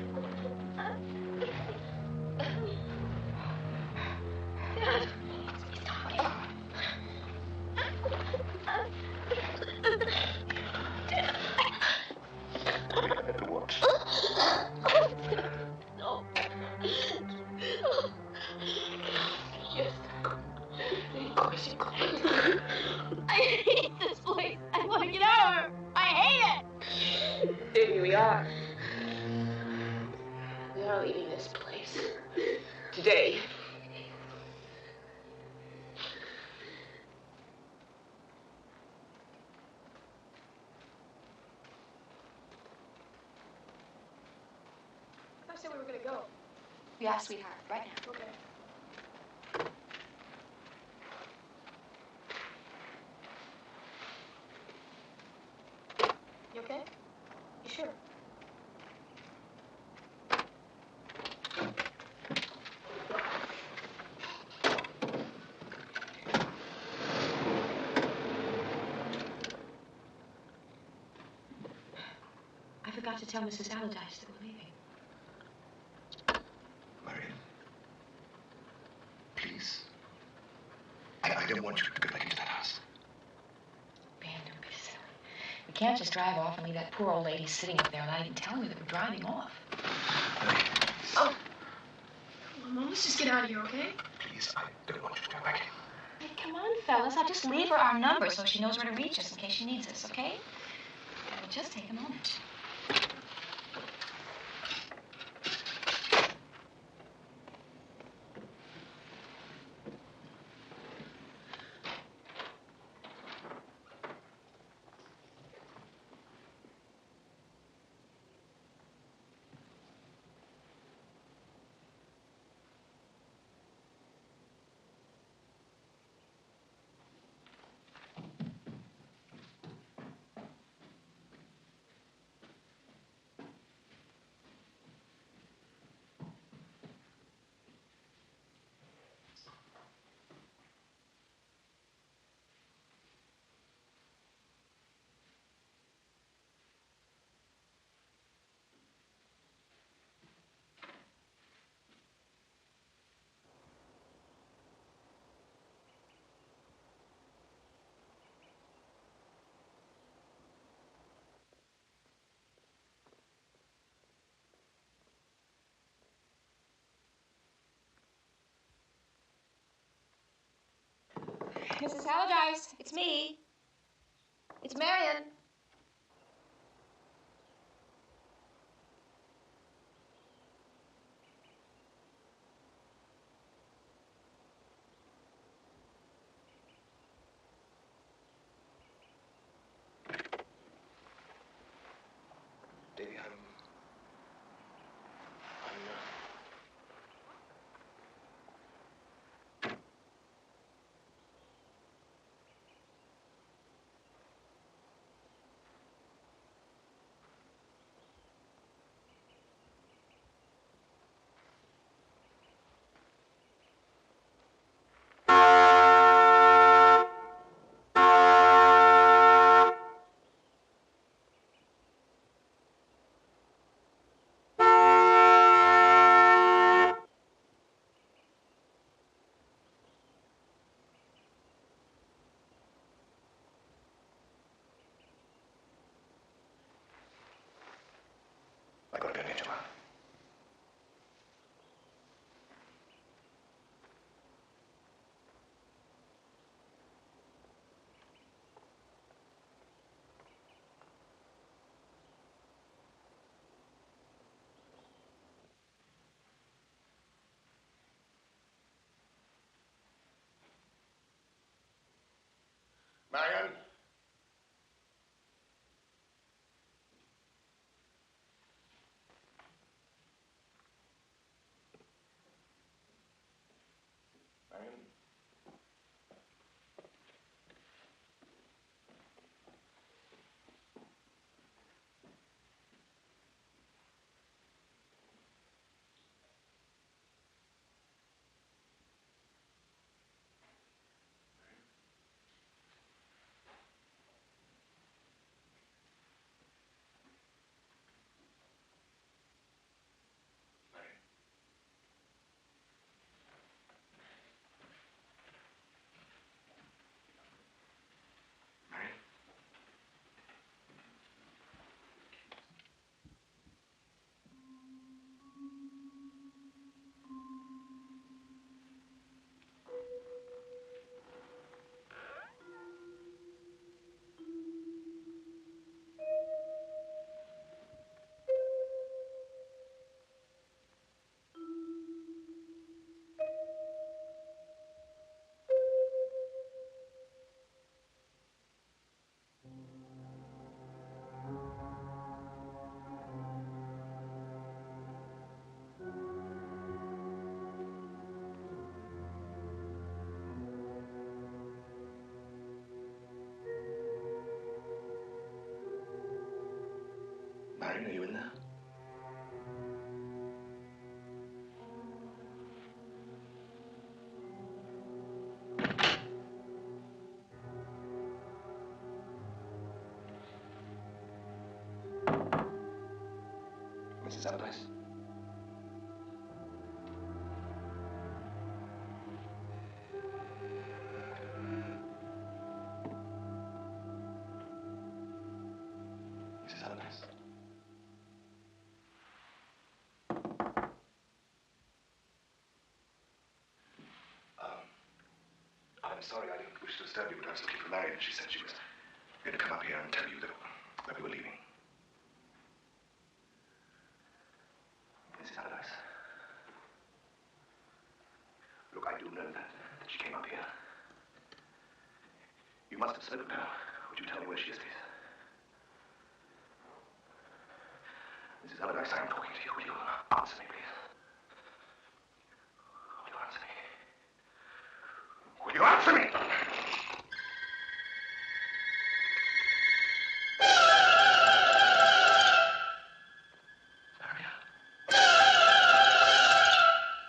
said we were gonna go. Yeah, sweetheart, right now. Okay. You okay? You sure? I forgot to tell Mrs. Allardyce that we're leaving. Marion, please. I don't want you to go back into that house. Ben, don't be silly. We can't just drive off and leave that poor old lady sitting up there without even telling her that we're driving off. Oh. Come on, let's just get out of here, okay? Please, I don't want you to go back in. Hey, come on, fellas. I'll just leave her our number so she knows where to reach us in case she needs us, okay? It'll just take a moment. Mrs. Allardyce, it's me. It's Marion. Davy, I'm Marion, are you in there? Mrs. Allardyce? Mrs. Allardyce? I'm sorry, I didn't wish to disturb you, but I was looking for Marion. She said she was going to come up here and tell you that we were leaving. Mrs. Allardyce. Look, I do know that she came up here. You must have spoken to her. Would you tell me where she is, please? Mrs. Allardyce, I am talking to you. Will you answer me, please? Will you answer me? Will you answer me?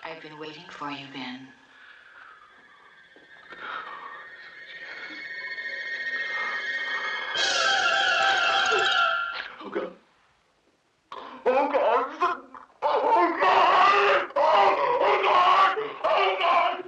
I've been waiting for you, Ben. Oh, God. Oh, God. Oh, God. Oh, God. Oh, God.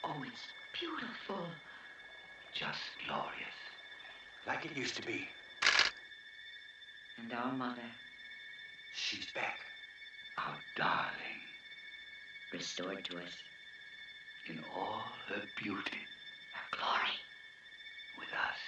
Oh, it's beautiful. Just glorious. Like it used to be. And our mother, She's back. Our darling, restored to us. in all her beauty, Her glory. with us.